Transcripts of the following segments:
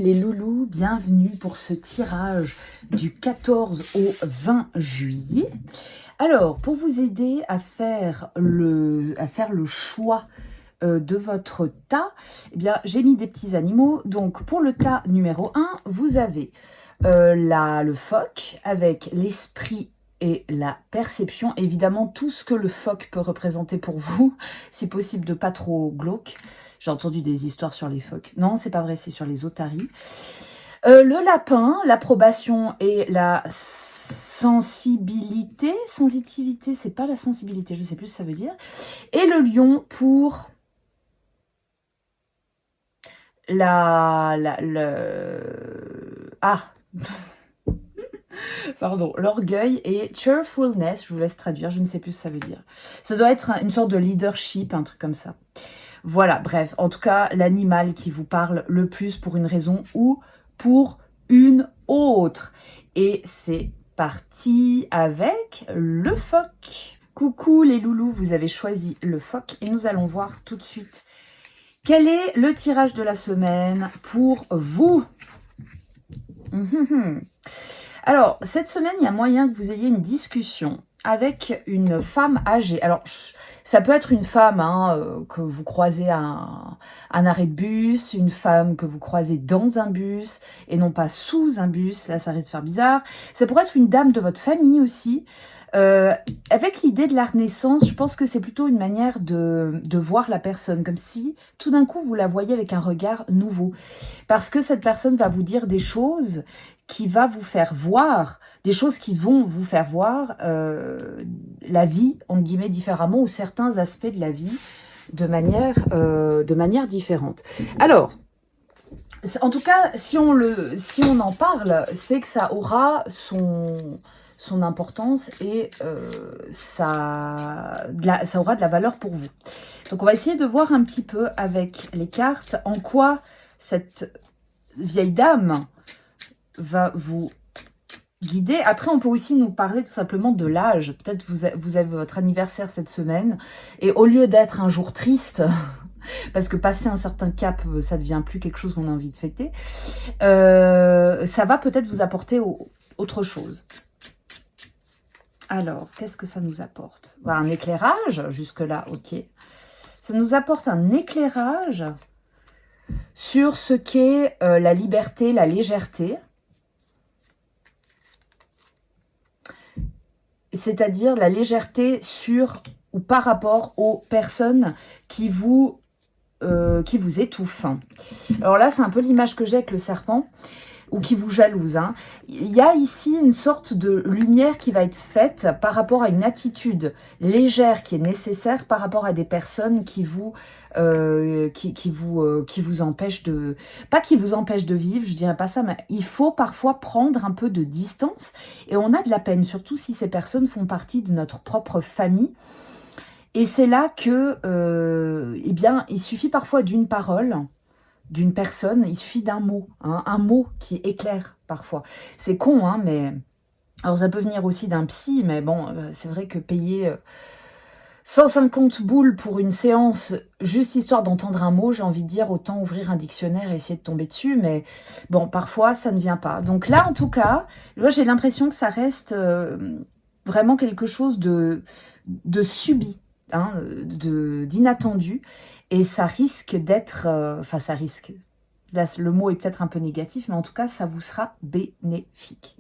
les loulous, bienvenue pour ce tirage du 14 au 20 juillet. Alors, pour vous aider à faire le choix de votre tas, eh bien, j'ai mis des petits animaux. Donc, pour le tas numéro 1, vous avez le phoque avec l'esprit et la perception. Évidemment, tout ce que le phoque peut représenter pour vous, si possible de pas trop glauque. J'ai entendu des histoires sur les phoques. Non, c'est pas vrai, c'est sur les otaries. Le lapin, l'approbation et la sensibilité. Sensitivité, c'est pas la sensibilité, je sais plus ce que ça veut dire. Et le lion pour pardon, l'orgueil et cheerfulness, je vous laisse traduire, je ne sais plus ce que ça veut dire. Ça doit être une sorte de leadership, un truc comme ça. Voilà, bref, en tout cas, l'animal qui vous parle le plus pour une raison ou pour une autre. Et c'est parti avec le phoque. Coucou les loulous, vous avez choisi le phoque et nous allons voir tout de suite quel est le tirage de la semaine pour vous. Alors, cette semaine, il y a moyen que vous ayez une discussion avec une femme âgée. Alors, ça peut être une femme que vous croisez à un arrêt de bus, une femme que vous croisez dans un bus et non pas sous un bus. Là, ça risque de faire bizarre. Ça pourrait être une dame de votre famille aussi. Avec l'idée de la renaissance, je pense que c'est plutôt une manière de voir la personne, comme si tout d'un coup vous la voyez avec un regard nouveau. Parce que cette personne va vous dire des choses qui va vous faire voir, des choses qui vont vous faire voir la vie, entre guillemets, différemment, ou certains aspects de la vie de manière différente. Alors, en tout cas, si on en parle, c'est que ça aura son importance et ça aura de la valeur pour vous. Donc, on va essayer de voir un petit peu avec les cartes en quoi cette vieille dame va vous guider. Après, on peut aussi nous parler tout simplement de l'âge. Peut-être vous avez votre anniversaire cette semaine et au lieu d'être un jour triste, parce que passer un certain cap, ça devient plus quelque chose qu'on a envie de fêter, ça va peut-être vous apporter autre chose. Alors, qu'est-ce que ça nous apporte? Voilà, un éclairage, jusque-là, ok. Ça nous apporte un éclairage sur ce qu'est la liberté, la légèreté. C'est-à-dire la légèreté sur ou par rapport aux personnes qui vous étouffent. Alors là, c'est un peu l'image que j'ai avec le serpent, ou qui vous jalouse. Il y a ici une sorte de lumière qui va être faite par rapport à une attitude légère qui est nécessaire par rapport à des personnes qui vous empêchent de... Pas qui vous empêchent de vivre, je dirais pas ça, mais il faut parfois prendre un peu de distance. Et on a de la peine, surtout si ces personnes font partie de notre propre famille. Et c'est là que, eh bien, il suffit parfois d'une parole, d'une personne, il suffit d'un mot, un mot qui éclaire parfois. C'est con, mais... Alors ça peut venir aussi d'un psy, mais bon, c'est vrai que payer 150 boules pour une séance, juste histoire d'entendre un mot, j'ai envie de dire, autant ouvrir un dictionnaire et essayer de tomber dessus, mais bon, parfois ça ne vient pas. Donc là, en tout cas, moi j'ai l'impression que ça reste vraiment quelque chose de subi, d'inattendu. Et ça risque d'être... Enfin, ça risque... Là, le mot est peut-être un peu négatif, mais en tout cas, ça vous sera bénéfique.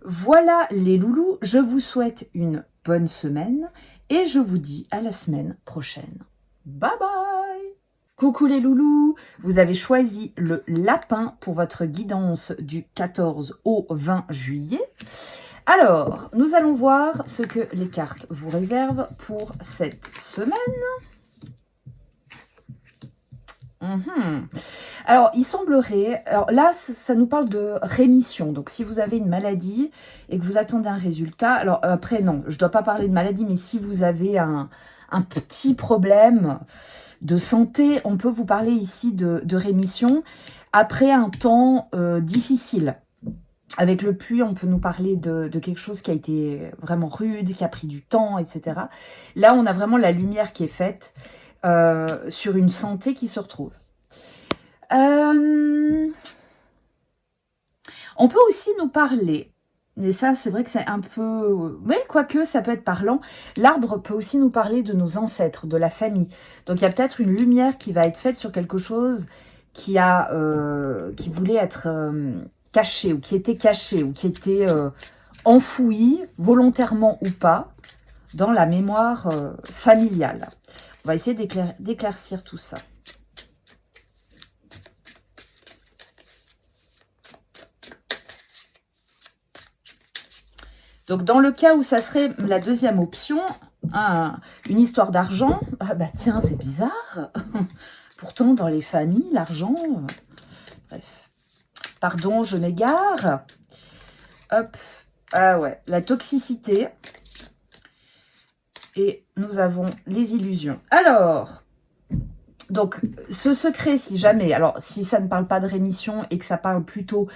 Voilà les loulous, je vous souhaite une bonne semaine et je vous dis à la semaine prochaine. Bye bye! Coucou les loulous, vous avez choisi le lapin pour votre guidance du 14 au 20 juillet. Alors, nous allons voir ce que les cartes vous réservent pour cette semaine. Alors, il semblerait... Alors là, ça nous parle de rémission. Donc, si vous avez une maladie et que vous attendez un résultat... Alors, après, non, je ne dois pas parler de maladie, mais si vous avez un petit problème de santé, on peut vous parler ici de rémission après un temps difficile. Avec le pluie, on peut nous parler de quelque chose qui a été vraiment rude, qui a pris du temps, etc. Là, on a vraiment la lumière qui est faite sur une santé qui se retrouve. On peut aussi nous parler, mais ça c'est vrai que c'est un peu... Mais quoique ça peut être parlant, l'arbre peut aussi nous parler de nos ancêtres, de la famille. Donc il y a peut-être une lumière qui va être faite sur quelque chose qui voulait être caché, ou qui était caché, ou qui était enfoui, volontairement ou pas, dans la mémoire familiale. On va essayer d'éclaircir tout ça. Donc, dans le cas où ça serait la deuxième option, une histoire d'argent, ah bah tiens, c'est bizarre. Pourtant, dans les familles, l'argent... bref. Pardon, je m'égare. Hop. Ah ouais, la toxicité. Et nous avons les illusions. Alors, donc, ce secret, si jamais... Alors, si ça ne parle pas de rémission et que ça parle plutôt...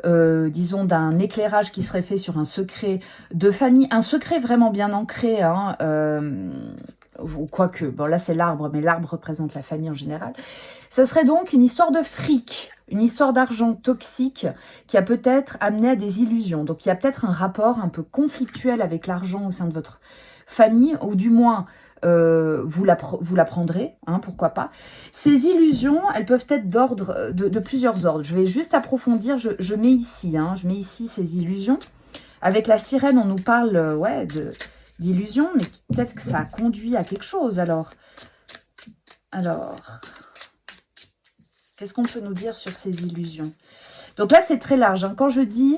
disons, d'un éclairage qui serait fait sur un secret de famille, un secret vraiment bien ancré, hein, quoique, bon là c'est l'arbre, mais l'arbre représente la famille en général, ça serait donc une histoire de fric, une histoire d'argent toxique qui a peut-être amené à des illusions. Donc il y a peut-être un rapport un peu conflictuel avec l'argent au sein de votre famille, ou du moins vous la prendrez, hein, pourquoi pas. Ces illusions, elles peuvent être d'ordre de plusieurs ordres. Je vais juste approfondir, je mets ici, hein, je mets ici ces illusions. Avec la sirène, on nous parle ouais, d'illusions, mais peut-être que ça a conduit à quelque chose. Alors qu'est-ce qu'on peut nous dire sur ces illusions? Donc là, c'est très large, hein. Quand je dis...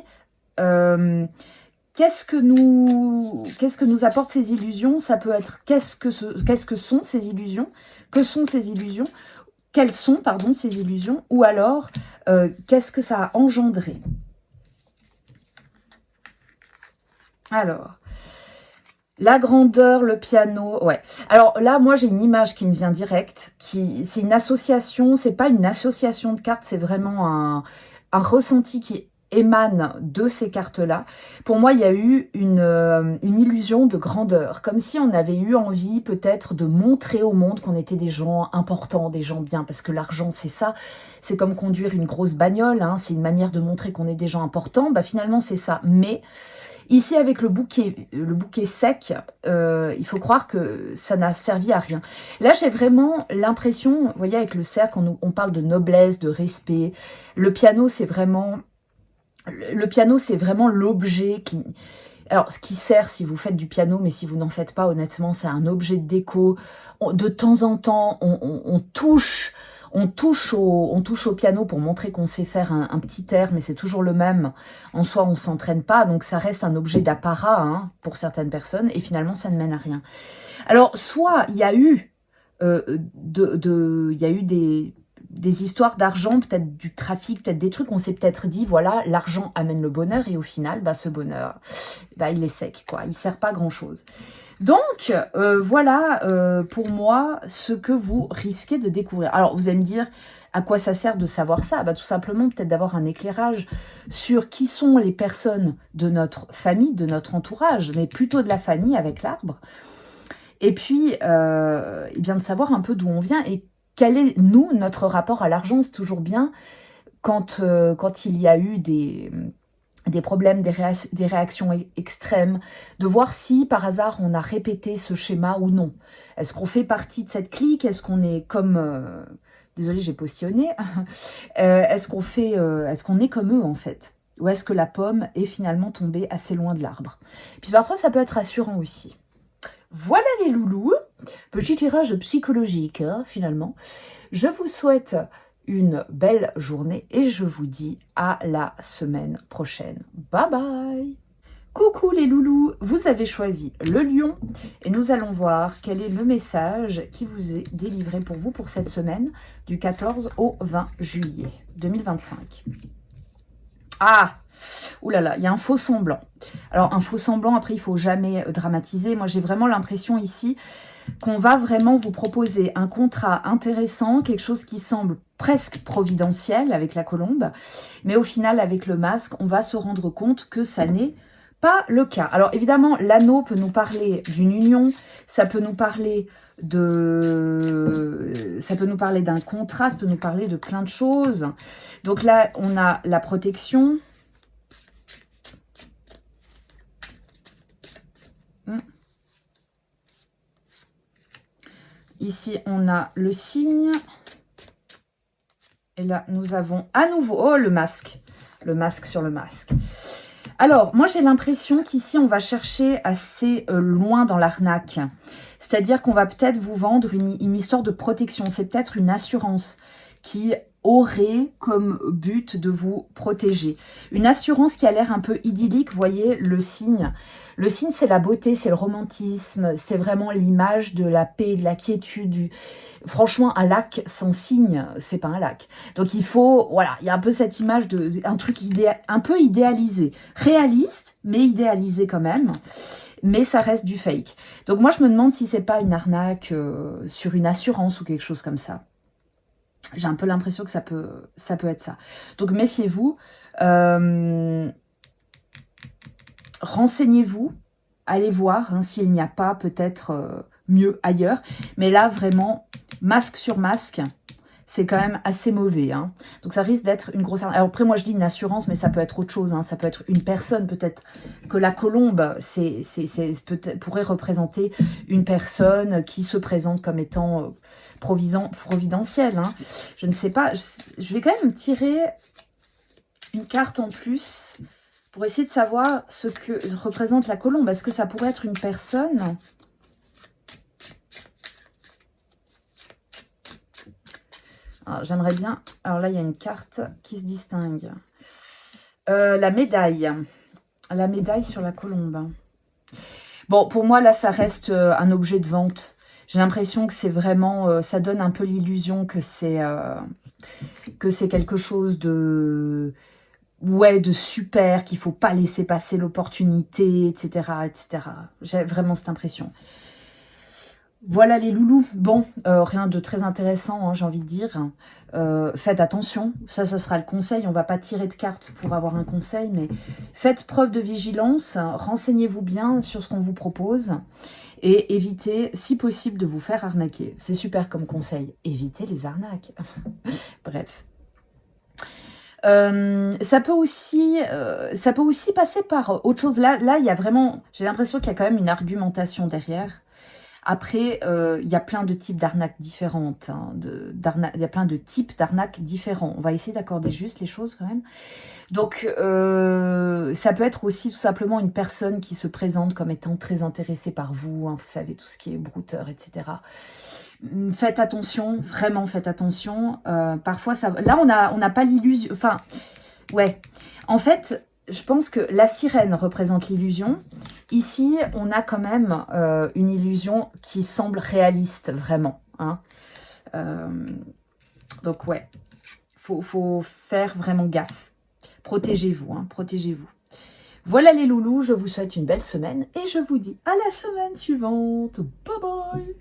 qu'est-ce que nous apportent ces illusions? Ça peut être qu'est-ce que sont ces illusions? Que sont ces illusions? Quelles sont, pardon, ces illusions? Ou alors, qu'est-ce que ça a engendré? Alors, la grandeur, le piano, ouais. Alors là, moi, j'ai une image qui me vient direct. C'est une association, c'est pas une association de cartes, c'est vraiment un ressenti qui émane de ces cartes-là. Pour moi, il y a eu une illusion de grandeur, comme si on avait eu envie peut-être de montrer au monde qu'on était des gens importants, des gens bien, parce que l'argent, c'est ça. C'est comme conduire une grosse bagnole, hein, c'est une manière de montrer qu'on est des gens importants. Bah, finalement, c'est ça. Mais ici, avec le bouquet sec, il faut croire que ça n'a servi à rien. Là, j'ai vraiment l'impression, vous voyez, avec le cercle, on parle de noblesse, de respect. Le piano, c'est vraiment... Le piano, c'est vraiment l'objet qui... Alors, ce qui sert si vous faites du piano, mais si vous n'en faites pas, honnêtement, c'est un objet de déco. De temps en temps, on touche au piano pour montrer qu'on sait faire un petit air, mais c'est toujours le même. En soi, on ne s'entraîne pas, donc ça reste un objet d'apparat, hein, pour certaines personnes, et finalement, ça ne mène à rien. Alors, soit il y a eu, des histoires d'argent, peut-être du trafic, peut-être des trucs, on s'est peut-être dit, voilà, l'argent amène le bonheur, et au final, bah, ce bonheur, bah, il est sec, quoi, il sert pas à grand-chose. Donc, voilà, pour moi, ce que vous risquez de découvrir. Alors, vous allez me dire, à quoi ça sert de savoir ça? Bah, tout simplement, peut-être d'avoir un éclairage sur qui sont les personnes de notre famille, de notre entourage, mais plutôt de la famille avec l'arbre. Et puis, et bien de savoir un peu d'où on vient et quel est, nous, notre rapport à l'argent. C'est toujours bien quand il y a eu des problèmes, des réactions extrêmes, de voir si par hasard on a répété ce schéma ou non. Est-ce qu'on fait partie de cette clique? Est-ce qu'on est comme... désolée, j'ai postillonné. Est-ce qu'on est comme eux en fait? Ou est-ce que la pomme est finalement tombée assez loin de l'arbre? Puis parfois ça peut être rassurant aussi. Voilà les loulous, petit tirage psychologique hein, finalement. Je vous souhaite une belle journée et je vous dis à la semaine prochaine. Bye bye. Coucou les loulous, vous avez choisi le lion et nous allons voir quel est le message qui vous est délivré pour vous pour cette semaine du 14 au 20 juillet 2025. Ah, oulala, il y a un faux semblant. Alors, un faux semblant, après, il faut jamais dramatiser. Moi, j'ai vraiment l'impression ici qu'on va vraiment vous proposer un contrat intéressant, quelque chose qui semble presque providentiel avec la colombe. Mais au final, avec le masque, on va se rendre compte que ça n'est pas le cas. Alors, évidemment, l'anneau peut nous parler d'une union, ça peut nous parler d'un contrat, ça peut nous parler de plein de choses. Donc là, on a la protection, Ici, on a le signe. Et là, nous avons à nouveau... Oh, le masque. Le masque sur le masque. Alors, moi, j'ai l'impression qu'ici, on va chercher assez loin dans l'arnaque. C'est-à-dire qu'on va peut-être vous vendre une histoire de protection. C'est peut-être une assurance qui aurait comme but de vous protéger. Une assurance qui a l'air un peu idyllique. Vous voyez, le signe. Le signe, c'est la beauté, c'est le romantisme. C'est vraiment l'image de la paix, de la quiétude. Franchement, un lac sans cygne, c'est pas un lac. Donc il faut, voilà, il y a un peu cette image de un truc un peu idéalisé, réaliste, mais idéalisé quand même. Mais ça reste du fake. Donc moi, je me demande si c'est pas une arnaque sur une assurance ou quelque chose comme ça. J'ai un peu l'impression que ça peut être ça. Donc méfiez-vous. Renseignez-vous. Allez voir hein, s'il n'y a pas peut-être mieux ailleurs. Mais là, vraiment, masque sur masque, c'est quand même assez mauvais. Hein. Donc, ça risque d'être une grosse... Alors, après, moi, je dis une assurance, mais ça peut être autre chose. Hein. Ça peut être une personne, peut-être que la colombe pourrait représenter une personne qui se présente comme étant providentielle. Hein. Je ne sais pas. Je vais quand même tirer une carte en plus pour essayer de savoir ce que représente la colombe. Est-ce que ça pourrait être une personne ? J'aimerais bien... Alors là, il y a une carte qui se distingue. La médaille. La médaille sur la colombe. Bon, pour moi, là, ça reste un objet de vente. J'ai l'impression que c'est vraiment... ça donne un peu l'illusion que c'est quelque chose de... Ouais, de super, qu'il ne faut pas laisser passer l'opportunité, etc., etc. J'ai vraiment cette impression. Voilà les loulous. Bon, rien de très intéressant, hein, j'ai envie de dire. Faites attention, ça sera le conseil. On ne va pas tirer de cartes pour avoir un conseil, mais faites preuve de vigilance. Renseignez-vous bien sur ce qu'on vous propose et évitez, si possible, de vous faire arnaquer. C'est super comme conseil. Évitez les arnaques. Bref. Ça peut aussi passer par autre chose. Là, il y a vraiment... J'ai l'impression qu'il y a quand même une argumentation derrière. Après, il y a plein de types d'arnaques différentes. Hein, il y a plein de types d'arnaques différents. On va essayer d'accorder juste les choses quand même. Donc, ça peut être aussi tout simplement une personne qui se présente comme étant très intéressée par vous. Hein, vous savez, tout ce qui est brouteur, etc. Faites attention, vraiment faites attention. Parfois, là, on n'a pas l'illusion... Enfin, ouais. En fait, je pense que la sirène représente l'illusion. Ici, on a quand même une illusion qui semble réaliste, vraiment. Hein. Donc, ouais. Faut faire vraiment gaffe. Protégez-vous, hein, protégez-vous. Voilà les loulous, je vous souhaite une belle semaine et je vous dis à la semaine suivante. Bye bye!